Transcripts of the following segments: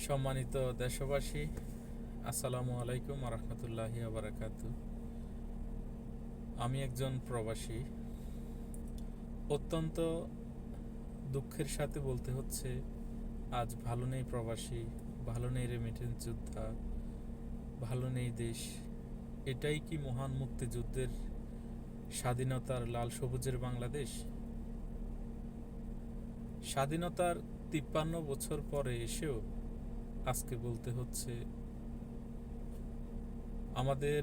সম্মানিত দেশবাসী, আসসালামু আলাইকুম রহমতুল্লাহি বারাকাতু। আমি একজন প্রবাসী। অত্যন্ত দুঃখের সাথে বলতে হচ্ছে, আজ ভালো নেই প্রবাসী, ভালো নেই রেমিটেন্স যোদ্ধা, ভালো নেই দেশ। এটাই কি মহান মুক্তিযুদ্ধের স্বাধীনতার লাল সবুজের বাংলাদেশ? স্বাধীনতার 53 বছর পরে এসেও আজকে বলতে হচ্ছে আমাদের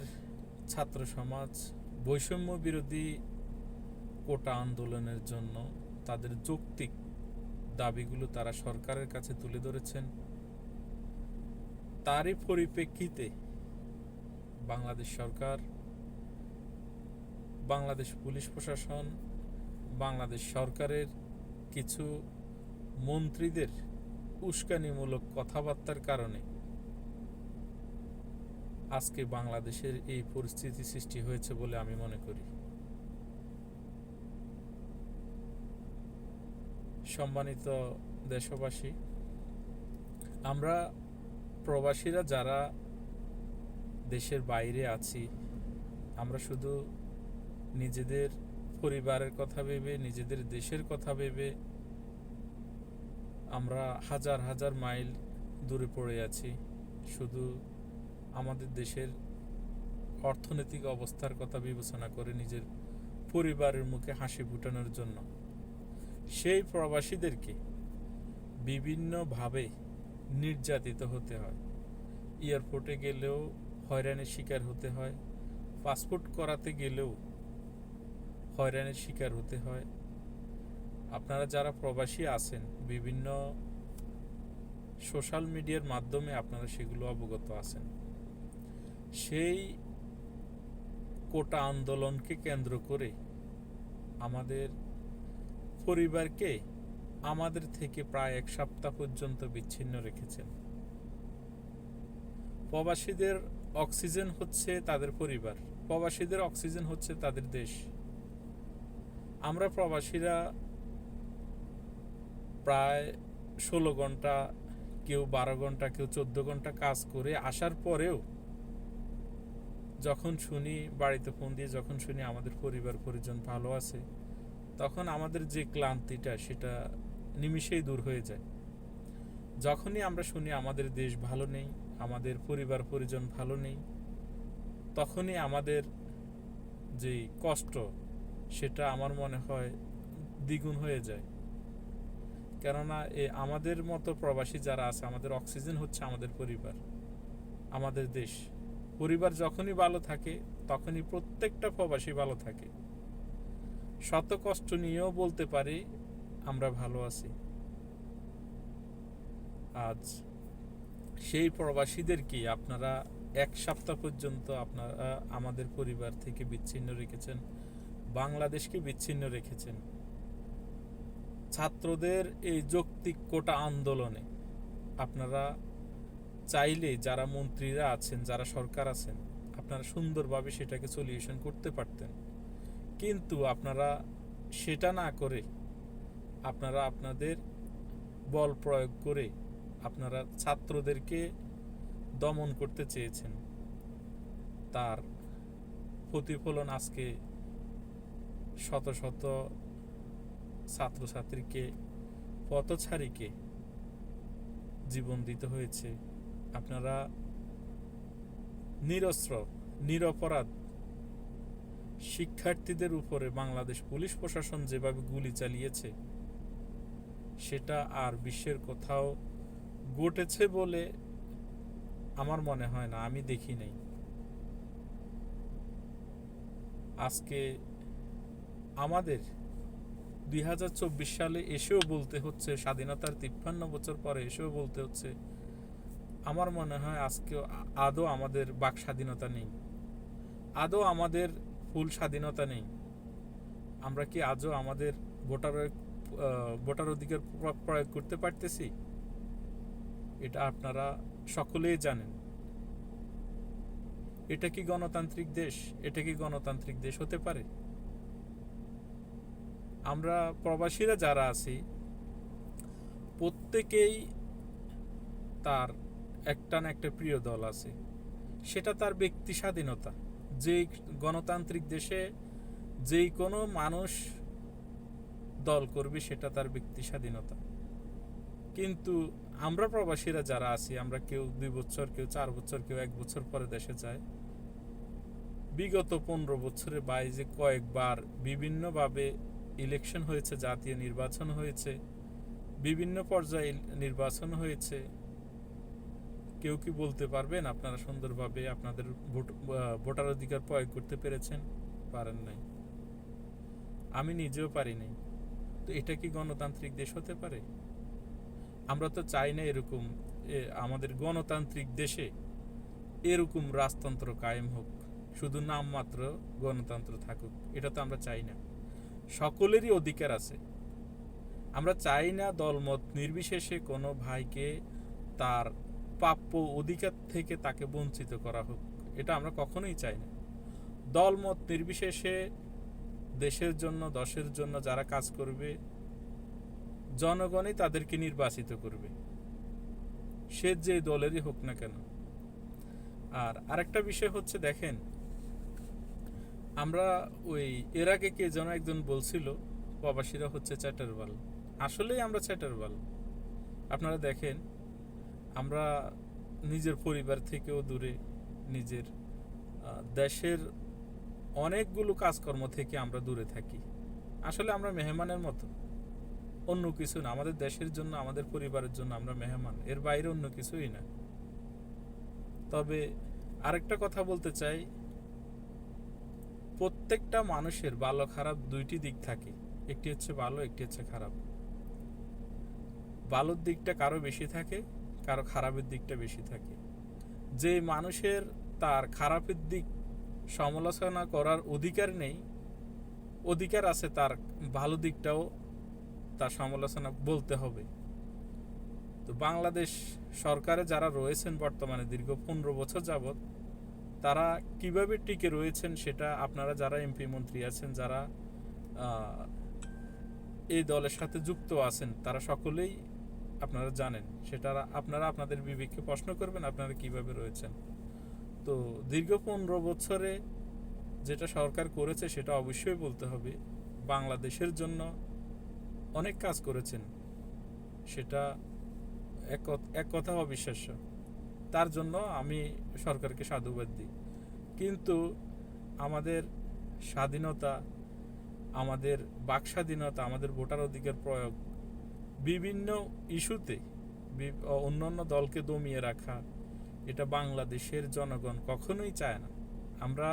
ছাত্র সমাজ বৈষম্য বিরোধী কোটা আন্দোলনের জন্য তাদের যৌক্তিক দাবিগুলো তারা সরকারের কাছে তুলে ধরেছেন। তারই পরিপ্রেক্ষিতে বাংলাদেশ সরকার, বাংলাদেশ পুলিশ প্রশাসন, বাংলাদেশ সরকারের কিছু মন্ত্রীদের উস্কানিমূলক কথাবার্তার কারণে আজকে বাংলাদেশের এই পরিস্থিতি সৃষ্টি হয়েছে বলে আমি মনে করি। সম্মানিত দেশবাসী, আমরা প্রবাসীরা যারা দেশের বাইরে আছি, আমরা শুধু নিজেদের পরিবারের কথা ভেবে, নিজেদের দেশের কথা ভেবে আমরা হাজার হাজার মাইল দূরে পড়ে আছি, শুধু আমাদের দেশের অর্থনৈতিক অবস্থার কথা বিবেচনা করে নিজের পরিবারের মুখে হাসি ফুটানোর জন্য। সেই প্রবাসীদেরকে বিভিন্নভাবে নির্যাতিত হতে হয়। এয়ারপোর্টে গেলেও হয়রানির শিকার হতে হয়, পাসপোর্ট করাতে গেলেও হয়রানির শিকার হতে হয়। আপনারা যারা প্রবাসী আছেন, বিভিন্ন সোশ্যাল মিডিয়ার মাধ্যমে আপনারা সেগুলো অবগত আছেন। সেই কোটা আন্দোলনকে কেন্দ্র করে আমাদের পরিবারকে আমাদের থেকে প্রায় 1 সপ্তাহ পর্যন্ত বিচ্ছিন্ন রেখেছেন। প্রবাসীদের অক্সিজেন হচ্ছে তাদের পরিবার, প্রবাসীদের অক্সিজেন হচ্ছে তাদের দেশ। আমরা প্রবাসীরা প্রায় 16 ঘন্টা, কেউ 12 ঘন্টা, কেউ 14 ঘন্টা কাজ করে আসার পরেও যখন শুনি, বাড়িতে ফোন দিয়ে যখন শুনি আমাদের পরিবার পরিজন ভালো আছে, তখন আমাদের যে ক্লান্তিটা সেটা নিমিষেই দূর হয়ে যায়। যখনই আমরা শুনি আমাদের দেশ ভালো নেই, আমাদের পরিবার পরিজন ভালো নেই, তখনই আমাদের যে কষ্ট সেটা আমার মনে হয় দ্বিগুণ হয়ে যায়। কেননা আমাদের মতো প্রবাসী যারা আছে, আমাদের অক্সিজেন হচ্ছে আমাদের পরিবার, আমাদের দেশ। পরিবার যখনই ভালো থাকে তখনই প্রত্যেকটা প্রবাসী ভালো থাকে। শত কষ্ট নিয়েও বলতে পারি আমরা ভালো আছি। আজ সেই প্রবাসীদেরকে আপনারা 1 সপ্তাহ পর্যন্ত আপনারা আমাদের পরিবার থেকে বিচ্ছিন্ন রেখেছেন, বাংলাদেশকে বিচ্ছিন্ন রেখেছেন। ছাত্রদের এই যৌক্তিক কোটা আন্দোলনে আপনারা চাইলে, যারা মন্ত্রীরা আছেন, যারা সরকার আছেন, আপনারা সুন্দরভাবে সেটাকে সলিউশন করতে পারতেন। কিন্তু আপনারা সেটা না করে আপনারা আপনাদের বল প্রয়োগ করে আপনারা ছাত্রদেরকে দমন করতে চেয়েছেন। তার প্রতিফলন আজকে শত শত ছাত্রছাত্রীকে, পথচারীকে জীবন দিতে হয়েছে। আপনারা নিরস্ত্র, নিরপরাধ শিক্ষার্থীদের উপরে বাংলাদেশ পুলিশ প্রশাসন যেভাবে গুলি চালিয়েছে, সেটা আর বিশ্বের কোথাও ঘটেছে বলে আমার মনে হয় না, আমি দেখি নাই। আজকে আমাদের 2024 সালে এসেও বলতে হচ্ছে, স্বাধীনতার 53 বছর পরে এসেও বলতে হচ্ছে, আমার মনে হয় আজকে আদৌ আমাদের বাক স্বাধীনতা নেই, আদৌ আমাদের ফুল স্বাধীনতা নেই। আমরা কি আজও আমাদের ভোটার অধিকার প্রয়োগ করতে পারতেছি? এটা আপনারা সকলেই জানেন। এটা কি গণতান্ত্রিক দেশ? এটা কি গণতান্ত্রিক দেশ হতে পারে? আমরা প্রবাসীরা যারা আছি প্রত্যেকেই তার একটা না একটা প্রিয় দল আছে, সেটা তার ব্যক্তি স্বাধীনতা। যেই গণতান্ত্রিক দেশে যেই কোনো মানুষ দল করবে সেটা তার ব্যক্তি স্বাধীনতা। কিন্তু আমরা প্রবাসীরা যারা আছি, আমরা কেউ 2 বছর, কেউ 4 বছর, কেউ 1 বছর পরে দেশে যায়। বিগত 15 বছরে বাইরে কয়েকবার বিভিন্নভাবে ইলেকশন হয়েছে, জাতীয় নির্বাচন হয়েছে, বিভিন্ন পর্যায়ে নির্বাচন হয়েছে। কেউ কি বলতে পারবেন আপনারা সুন্দরভাবে আপনাদের ভোটার অধিকার প্রয়োগ করতে পেরেছেন? পারেন নাই। আমি নিজেও পারি নাই। তো এটা কি গণতান্ত্রিক দেশ হতে পারে? আমরা তো চাই না এরকম আমাদের গণতান্ত্রিক দেশে এরকম রাজতন্ত্র কায়েম হোক, শুধু নামমাত্র গণতন্ত্র থাকুক। এটা তো আমরা চাই না। সকলেরই অধিকার আছে। আমরা চাই না দলমত নির্বিশেষে কোনো ভাইকে তার প্রাপ্য অধিকার থেকে তাকে বঞ্চিত করা হোক। এটা আমরা কখনোই চাই না। দলমত নির্বিশেষে দেশের জন্য, দশের জন্য যারা কাজ করবে, জনগণই তাদেরকে নির্বাচিত করবে, সে যে দলেরই হোক না কেন। আর আরেকটা বিষয় হচ্ছে, দেখেন, আমরা ওই এর আগে কে যেন একজন বলছিল প্রবাসীরা হচ্ছে চ্যাটারবাল। আসলেই আমরা চ্যাটারবাল। আপনারা দেখেন, আমরা নিজের পরিবার থেকেও দূরে, নিজের দেশের অনেকগুলো কাজকর্ম থেকে আমরা দূরে থাকি। আসলে আমরা মেহমানের মতো, অন্য কিছু না। আমাদের দেশের জন্য, আমাদের পরিবারের জন্য আমরা মেহমান, এর বাইরে অন্য কিছুই না। তবে আরেকটা কথা বলতে চাই, প্রত্যেকটা মানুষের ভালো খারাপ দুইটি দিক থাকে। একটি হচ্ছে ভালো, একটি হচ্ছে খারাপ। ভালোর দিকটা কারো বেশি থাকে, কারো খারাপের দিকটা বেশি থাকে। যে মানুষের তার খারাপের দিক সমালোচনা করার অধিকার নেই, অধিকার আছে তার ভালো দিকটাও তার সমালোচনা বলতে হবে। তো বাংলাদেশ সরকারে যারা রয়েছেন বর্তমানে দীর্ঘ 15 বছর যাবৎ, তারা কিভাবে টিকে রয়েছেন সেটা আপনারা যারা এমপি মন্ত্রী আছেন, যারা এই দলের সাথে যুক্ত আছেন, তারা সকলেই আপনারা জানেন। সেটা আপনারা আপনাদের বিবেককে প্রশ্ন করবেন, আপনারা কিভাবে রয়েছেন। তো দীর্ঘ 15 বছরে যেটা সরকার করেছে সেটা অবশ্যই বলতে হবে। বাংলাদেশের জন্য অনেক কাজ করেছেন, সেটা এক কথা অবিশ্বাস্য। তার জন্য আমি সরকারকে সাধুবাদ দিই। কিন্তু আমাদের স্বাধীনতা, আমাদের বাক স্বাধীনতা, আমাদের ভোটার অধিকার প্রয়োগ, বিভিন্ন ইস্যুতে অন্যান্য দলকে দমিয়ে রাখা, এটা বাংলাদেশের জনগণ কখনোই চায় না। আমরা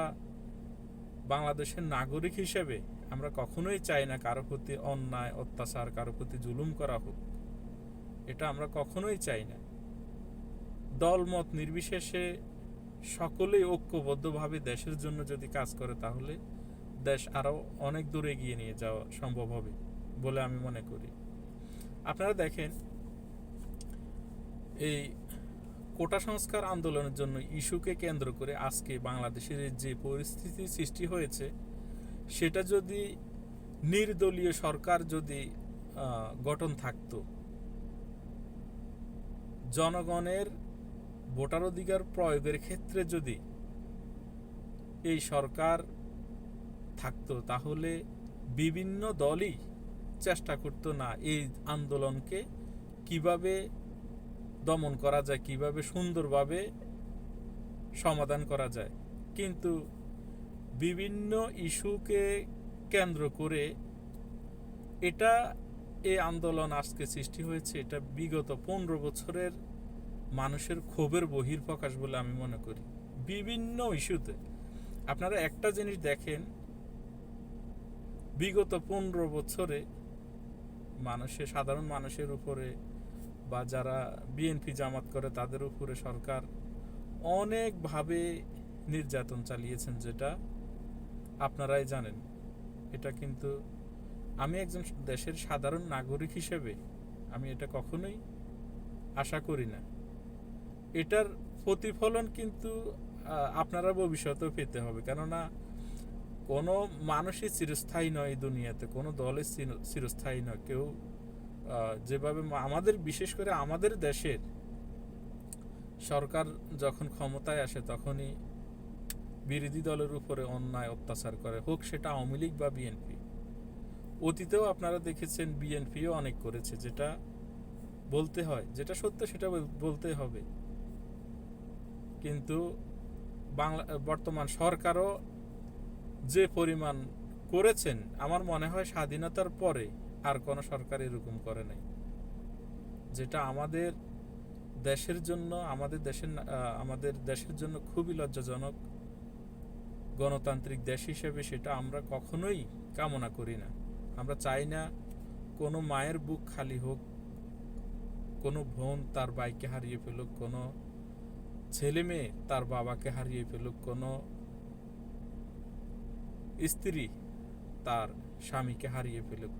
বাংলাদেশের নাগরিক হিসেবে আমরা কখনোই চাই না কারো প্রতি অন্যায়, অত্যাচার, কারো প্রতি জুলুম করা হোক। এটা আমরা কখনোই চাই না। দলমত নির্বিশেষে সকলেই ঐক্যবদ্ধভাবে দেশের জন্য যদি কাজ করে, তাহলে দেশ আরো অনেক দূরে এগিয়ে নিয়ে যাওয়া সম্ভব হবে বলে আমি মনে করি। আপনারা দেখেন, এই কোটা সংস্কার আন্দোলনের জন্য ইস্যুকে কেন্দ্র করে আজকে বাংলাদেশের যে পরিস্থিতি সৃষ্টি হয়েছে, সেটা যদি নির্দলীয় সরকার যদি গঠন থাকতো, জনগণের ভোটার অধিকার প্রয়োগের ক্ষেত্রে যদি এই সরকার থাকতো, তাহলে বিভিন্ন দলই চেষ্টা করতো না এই আন্দোলনকে কিভাবে দমন করা যায়, কিভাবে সুন্দরভাবে সমাধান করা যায়। কিন্তু বিভিন্ন ইস্যুকে কেন্দ্র করে এই আন্দোলন আজকে সৃষ্টি হয়েছে। এটা বিগত 15 বছরের মানুষের ক্ষোভের বহিঃপ্রকাশ বলে আমি মনে করি। বিভিন্ন ইস্যুতে আপনারা একটা জিনিস দেখেন, বিগত 15 বছরে সাধারণ মানুষের উপরে বা যারা বিএনপি জামাত করে তাদের উপরে সরকার অনেকভাবে নির্যাতন চালিয়েছেন, যেটা আপনারাই জানেন। এটা কিন্তু আমি একজন দেশের সাধারণ নাগরিক হিসেবে আমি এটা কখনোই আশা করি না। এটার প্রতিফলন কিন্তু আপনারা ভবিষ্যতেও পেতে হবে। কেননা কোনো মানুষই চিরস্থায়ী নয় এই দুনিয়াতে, কোনো দলের চিরস্থায়ী নয়। কেউ যেভাবে আমাদের, বিশেষ করে আমাদের দেশের সরকার যখন ক্ষমতায় আসে তখনই বিরোধী দলের উপরে অন্যায় অত্যাচার করে, হোক সেটা আওয়ামী লীগ বা বিএনপি। অতীতেও আপনারা দেখেছেন বিএনপিও অনেক করেছে, যেটা বলতে হয়, যেটা সত্য সেটা বলতে হবে। কিন্তু বর্তমান সরকারও যে পরিমাণ করেছেন, আমার মনে হয় স্বাধীনতার পরে আর কোনো সরকার এরকম করে নাই। যেটা আমাদের দেশের জন্য, আমাদের দেশের জন্য খুবই লজ্জাজনক। গণতান্ত্রিক দেশ হিসেবে সেটা আমরা কখনোই কামনা করি না। আমরা চাই না কোনো মায়ের বুক খালি হোক, কোনো বোন তার ভাইকে হারিয়ে ফেলুক, কোনো ছেলে মেয়ে তার বাবাকে হারিয়ে ফেলুক, কোনো স্ত্রী তার স্বামীকে হারিয়ে ফেলুক।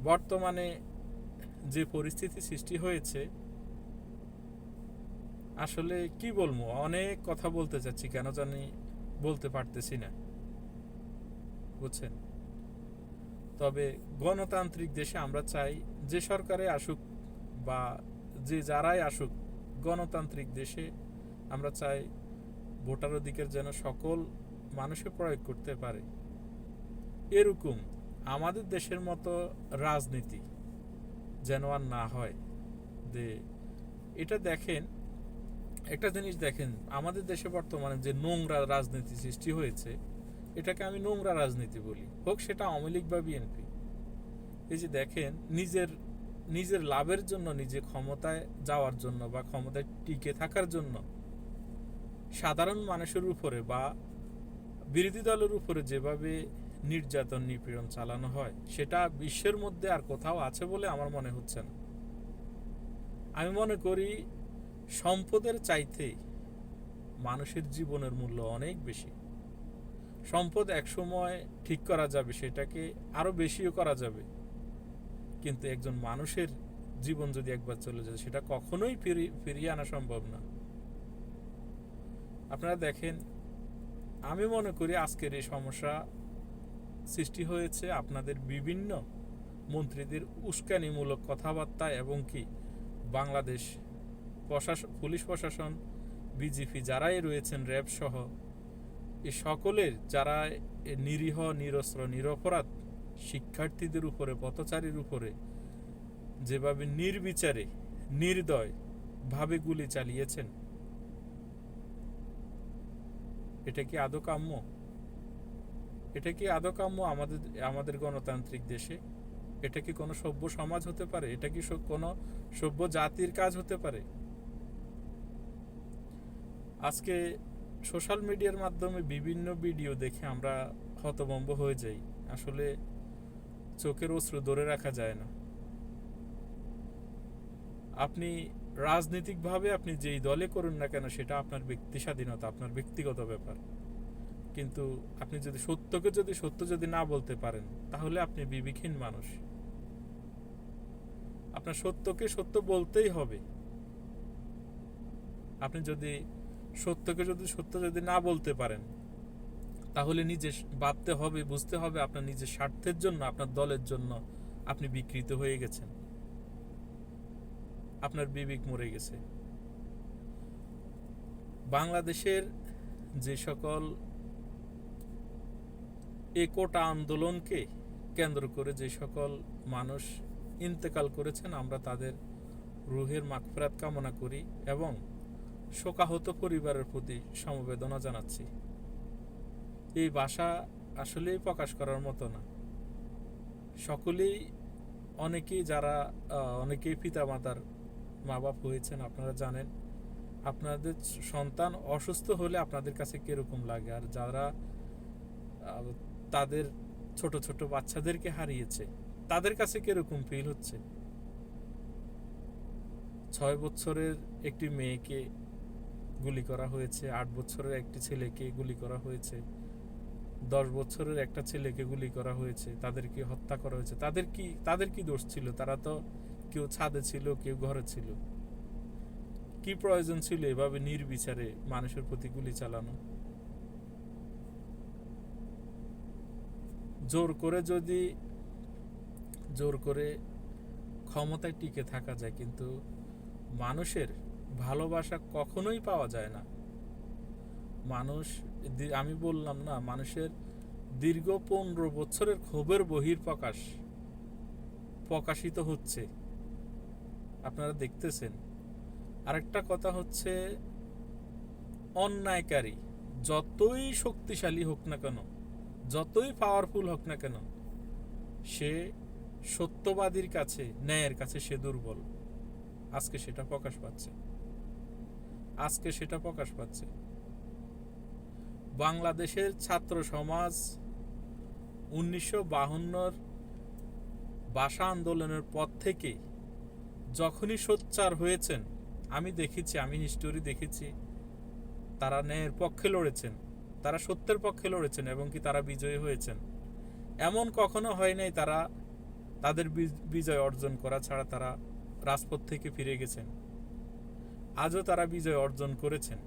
বর্তমানে যে পরিস্থিতি সৃষ্টি হয়েছে, আসলে কি বলবো, অনেক কথা বলতে চাচ্ছি, কেন জানি বলতে পারতেছি না, বুঝছেন। তবে গণতান্ত্রিক দেশে আমরা চাই যে সরকারে আসুক বা যে যারাই আসুক, গণতান্ত্রিক দেশে আমরা চাই ভোটার অধিকার যেন সকল মানুষে প্রয়োগ করতে পারে। এরকম আমাদের দেশের মতো রাজনীতি যেন আর না হয়। এটা দেখেন, একটা জিনিস দেখেন, আমাদের দেশে বর্তমানে যে নোংরা রাজনীতি সৃষ্টি হয়েছে, এটাকে আমি নোংরা রাজনীতি বলি, হোক সেটা আওয়ামী লীগ বা বিএনপি। এই যে দেখেন, নিজের লাভের জন্য, নিজে ক্ষমতায় যাওয়ার জন্য বা ক্ষমতায় টিকে থাকার জন্য সাধারণ মানুষের উপরে বা বিরোধী দলের উপরে যেভাবে নির্যাতন নিপীড়ন চালানো হয়, সেটা বিশ্বের মধ্যে আর কোথাও আছে বলে আমার মনে হচ্ছে না। আমি মনে করি সম্পদের চাইতে মানুষের জীবনের মূল্য অনেক বেশি। সম্পদ একসময় ঠিক করা যাবে, সেটাকে আরো বেশিও করা যাবে, কিন্তু একজন মানুষের জীবন যদি একবার চলে যায়, সেটা কখনোই ফিরিয়ে আনা সম্ভব না। আপনারা দেখেন, আমি মনে করি আজকের এই সমস্যা সৃষ্টি হয়েছে আপনাদের বিভিন্ন মন্ত্রীদের উস্কানিমূলক কথাবার্তা, এবং কি বাংলাদেশ পুলিশ প্রশাসন, বিজিপি যারাই রয়েছেন, র্যাব সহ এই সকলের, যারা নিরীহ নিরস্ত্র নিরপরাধ শিক্ষার্থীদের উপরে, পথচারীর উপরে যেভাবে নির্বিচারে নির্দয় ভাবে গুলি চালিয়েছেন, এটা কি আদৌ কাম্য? এটা কি আদৌ কাম্য আমাদের গণতান্ত্রিক দেশে? এটা কি কোনো সভ্য সমাজ হতে পারে? এটা কি কোনো সভ্য জাতির কাজ হতে পারে? আজকে সোশ্যাল মিডিয়ার মাধ্যমে বিভিন্ন ভিডিও দেখে আমরা হতভম্ব হয়ে যাই। আসলে চোখের অশ্রু ধরে রাখা যায় না। আপনি রাজনৈতিকভাবে আপনি যেই দলে করুন না কেন, সেটা আপনার ব্যক্তি স্বাধীনতা, আপনার ব্যক্তিগত ব্যাপার। কিন্তু আপনি যদি সত্য যদি না বলতে পারেন, তাহলে আপনি বিবেকহীন মানুষ। আপনার সত্যকে সত্য বলতেই হবে। আপনি যদি সত্য যদি না বলতে পারেন, তাহলে নিজে ভাবতে হবে, বুঝতে হবে, আপনার নিজের স্বার্থের জন্য, আপনার দলের জন্য আপনি বিকৃত হয়ে গেছেন, আপনার বিবেক মরে গেছে। বাংলাদেশের যে সকল কোটা আন্দোলনকে কেন্দ্র করে যে সকল মানুষ ইন্তেকাল করেছেন, আমরা তাদের রুহের মাগফিরাত কামনা করি এবং শোকাহত পরিবারের প্রতি সমবেদনা জানাচ্ছি। এই ভাষা আসলেই প্রকাশ করার মতো না। সকলেই, অনেকেই পিতামাতার মা বাপ হয়েছেন, আপনারা জানেন আপনাদের সন্তান অসুস্থ হলে আপনাদের কাছে কিরকম লাগে, আর যারা তাদের ছোট ছোট বাচ্চাদেরকে হারিয়েছে, তাদের কাছে কিরকম ফিল হচ্ছে। 6 বছরের একটি মেয়েকে গুলি করা হয়েছে, 8 বছরের একটি ছেলেকে গুলি করা হয়েছে, 10 বছরের একটা ছেলেকে গুলি করা হয়েছে, তাদেরকে হত্যা করা হয়েছে। তাদের কি দোষ ছিল? তারা তো কেউ ছাদে ছিল, কেউ ঘরে ছিল। কি প্রয়োজন ছিল এভাবে নির্বিচারে মানুষের প্রতি গুলি চালানো? জোর করে ক্ষমতায় টিকে থাকা যায়, কিন্তু মানুষের ভালোবাসা কখনোই পাওয়া যায় না। মানুষ, আমি বললাম না, মানুষের দীর্ঘ 15 বছরের ক্ষোভের প্রকাশিত হচ্ছে, আপনারা দেখতেছেন। আরেকটা কথা হচ্ছে, অন্যায়কারী যতই শক্তিশালী হোক না কেন, যতই পাওয়ারফুল হোক না কেন, সে সত্যবাদীর কাছে, ন্যায়ের কাছে সে দুর্বল। আজকে সেটা প্রকাশ পাচ্ছে। বাংলাদেশের ছাত্র সমাজ 1952 ভাষা আন্দোলনের পর থেকে যখনই সোচ্চার হয়েছেন, আমি হিস্টোরি দেখেছি, তারা ন্যায়ের পক্ষে লড়েছেন, তারা সত্যের পক্ষে লড়েছেন এবং কি তারা বিজয়ী হয়েছেন। এমন কখনো হয় নাই তারা তাদের বিজয় অর্জন করা ছাড়া তারা রাজপথ থেকে ফিরে গেছেন। আজও তারা বিজয় অর্জন করেছেন।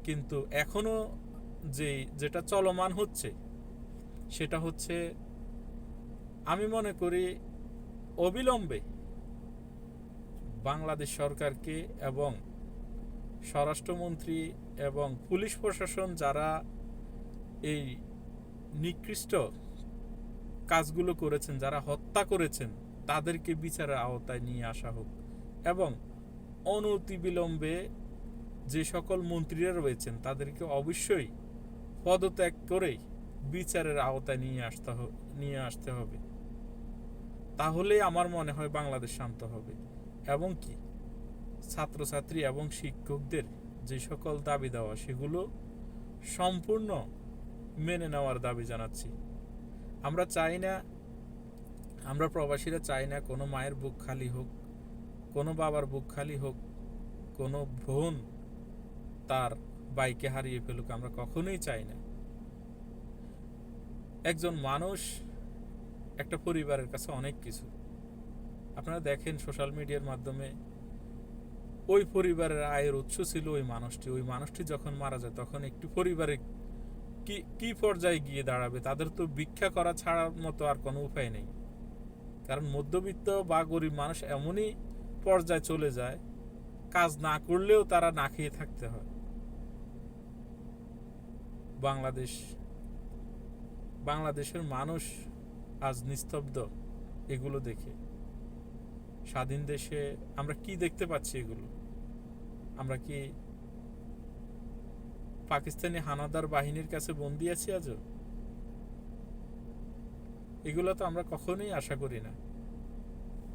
কিন্তু এখনো যেটা চলমান হচ্ছে, সেটা হচ্ছে, আমি মনে করি অবিলম্বে বাংলাদেশ সরকারকে এবং স্বরাষ্ট্রমন্ত্রী এবং পুলিশ প্রশাসন যারা এই নিকৃষ্ট কাজগুলো করেছেন, যারা হত্যা করেছেন, তাদেরকে বিচারের আওতায় নিয়ে আসা হোক এবং অনতিবিলম্বে যে সকল মন্ত্রীরা রয়েছেন তাদেরকে অবশ্যই পদত্যাগ করে বিচারের আওতায় নিয়ে আসতে হবে। তাহলে আমার মনে হয় বাংলাদেশ শান্ত হবে। এবং কি, ছাত্রছাত্রী এবং শিক্ষকদের যে সকল দাবি দেওয়া, সেগুলো সম্পূর্ণ মেনে নেওয়ার দাবি জানাচ্ছি। আমরা প্রবাসীরা চাই না কোনো মায়ের বুক খালি হোক, কোনো বাবার বুক খালি হোক, কোনো বোন তার ভাইকে হারিয়ে ফেলুক। আমরা কখনোই চাই না। একজন মানুষ, একটা পরিবারের কাছে অনেক কিছু। আপনারা দেখেন সোশ্যাল মিডিয়ার মাধ্যমে, ওই পরিবারের আয়ের উৎস ছিল ওই মানুষটি যখন মারা যায়, তখন একটি পরিবারে কি পর্যায়ে গিয়ে দাঁড়াবে? তাদের তো ভিক্ষা করা ছাড়ার মতো আর কোনো উপায় নেই। কারণ মধ্যবিত্ত বা গরিব মানুষ এমনই পর্যায়ে চলে যায়, কাজ না করলেও তারা না খেয়ে থাকতে হয়। বাংলাদেশের মানুষ আজ নিস্তব্ধ এগুলো দেখে। স্বাধীন দেশে আমরা কি দেখতে পাচ্ছি? এগুলো আমরা কি পাকিস্তানি হানাদার বাহিনীর কাছে বন্দী আছি আজও? এগুলো তো আমরা কখনোই আশা করি না।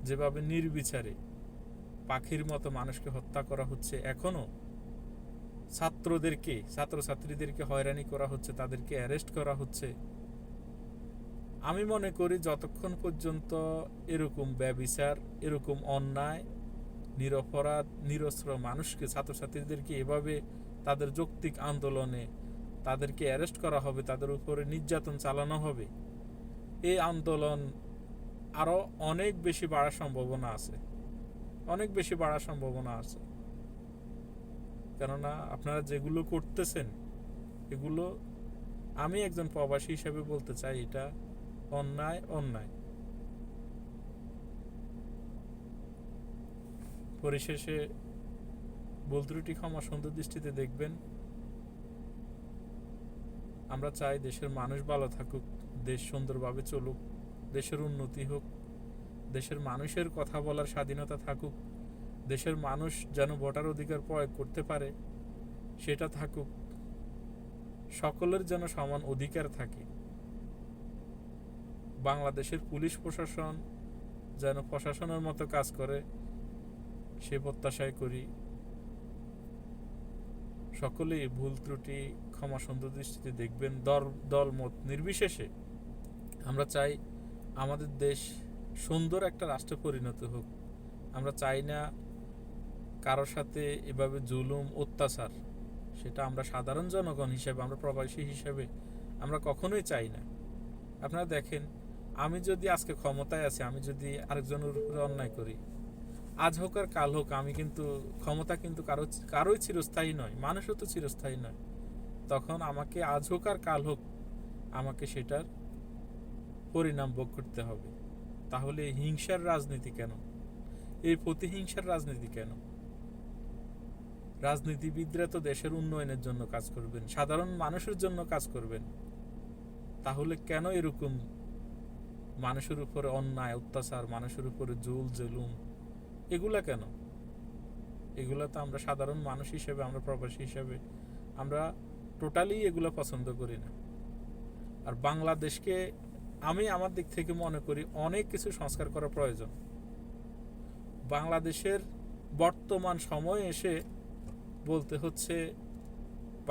যেভাবে নির্বিচারে পাখির মতো মানুষকে হত্যা করা হচ্ছে, এখনো ছাত্রছাত্রীদেরকে হয়রানি করা হচ্ছে, তাদেরকে অ্যারেস্ট করা হচ্ছে। আমি মনে করি যতক্ষণ পর্যন্ত এরকম ব্যভিচার, এরকম অন্যায়, নিরপরাধ নিরস্ত্র মানুষকে, ছাত্রছাত্রীদেরকে এভাবে তাদের যৌক্তিক আন্দোলনে তাদেরকে অ্যারেস্ট করা হবে, তাদের উপরে নির্যাতন চালানো হবে, এই আন্দোলন আরো অনেক বেশি বাড়ার সম্ভাবনা আছে। কেননা আপনারা যেগুলো করতেছেন, এগুলো আমি একজন প্রবাসী হিসেবে বলতে চাই, এটা অন্যায়। পরিশেষে ভুল ত্রুটি ক্ষমা সুন্দর দৃষ্টিতে দেখবেন। আমরা চাই দেশের মানুষ ভালো থাকুক, দেশ সুন্দরভাবে চলুক, দেশের উন্নতি হোক, দেশের মানুষের কথা বলার স্বাধীনতা থাকুক, দেশের মানুষ যেন ভোটার অধিকার প্রয়োগ করতে পারে সেটা থাকুক, সকলের যেন সমান অধিকার থাকে। বাংলাদেশের পুলিশ প্রশাসন যেন প্রশাসনের মতো কাজ করে সে প্রত্যাশাই করি। সকলেই ভুল ত্রুটি ক্ষমা সুন্দর দৃষ্টিতে দেখবেন, দল মত নির্বিশেষে। আমরা চাই আমাদের দেশ সুন্দর একটা রাষ্ট্রে পরিণত হোক। আমরা চাই না কারোর সাথে এভাবে জুলুম, অত্যাচার, সেটা আমরা সাধারণ জনগণ হিসেবে, আমরা প্রবাসী হিসেবে আমরা কখনোই চাই না। আপনারা দেখেন, আমি যদি আজকে ক্ষমতায় আছি, আমি যদি আরেকজনের উপরে অন্যায় করি, আজ হোক আর কাল হোক, আমি কিন্তু ক্ষমতা কিন্তু কারোই চিরস্থায়ী নয়, মানুষও তো চিরস্থায়ী নয়। তখন আমাকে আজ হোক আর কাল হোক আমাকে সেটার পরিণাম ভোগ করতে হবে। তাহলে হিংসার রাজনীতি কেন? এই প্রতিহিংসার রাজনীতি কেন? রাজনীতিবিদরা তো দেশের উন্নয়নের জন্য কাজ করবেন, সাধারণ মানুষের জন্য কাজ করবেন। তাহলে কেন এরকম মানুষের উপরে অন্যায় অত্যাচার, মানুষের উপরে জুল জুলুম, এগুলা কেন? এগুলা তো আমরা সাধারণ মানুষ হিসেবে, আমরা প্রবাসী হিসেবে আমরা টোটালি এগুলো পছন্দ করি না। আর বাংলাদেশকে আমি আমার দিক থেকে মনে করি অনেক কিছু সংস্কার করা প্রয়োজন। বাংলাদেশের বর্তমান সময়ে এসে বলতে হচ্ছে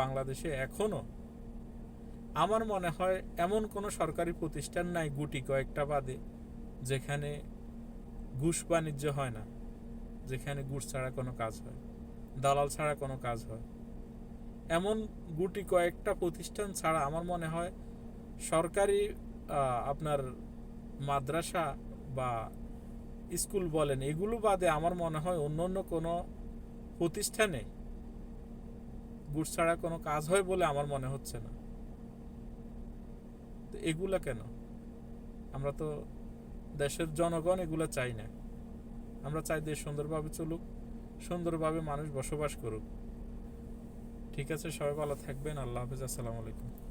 বাংলাদেশে এখনো আমার মনে হয় এমন কোনো সরকারি প্রতিষ্ঠান নাই গুটি কয়েকটা বাদে যেখানে ঘুষ বাণিজ্য হয় না, যেখানে ঘুষ ছাড়া কোনো কাজ হয়, দালাল ছাড়া কোনো কাজ হয়। এমন গুটি কয়েকটা প্রতিষ্ঠান ছাড়া আমার মনে হয় সরকারি আপনার মাদ্রাসা বা স্কুল বলেন, এগুলো বাদে আমার মনে হয় অন্য অন্য কোনো প্রতিষ্ঠানে ঘুষ ছাড়া কোনো কাজ হয় বলে আমার মনে হচ্ছে না। তো এগুলা কেন? আমরা তো দেশের জনগণ এগুলা চাই না। আমরা চাই দেশ সুন্দরভাবে চলুক, সুন্দরভাবে মানুষ বসবাস করুক। ঠিক আছে, সবাই ভালো থাকবেন। আল্লাহ হাফেজ, আসসালামু আলাইকুম।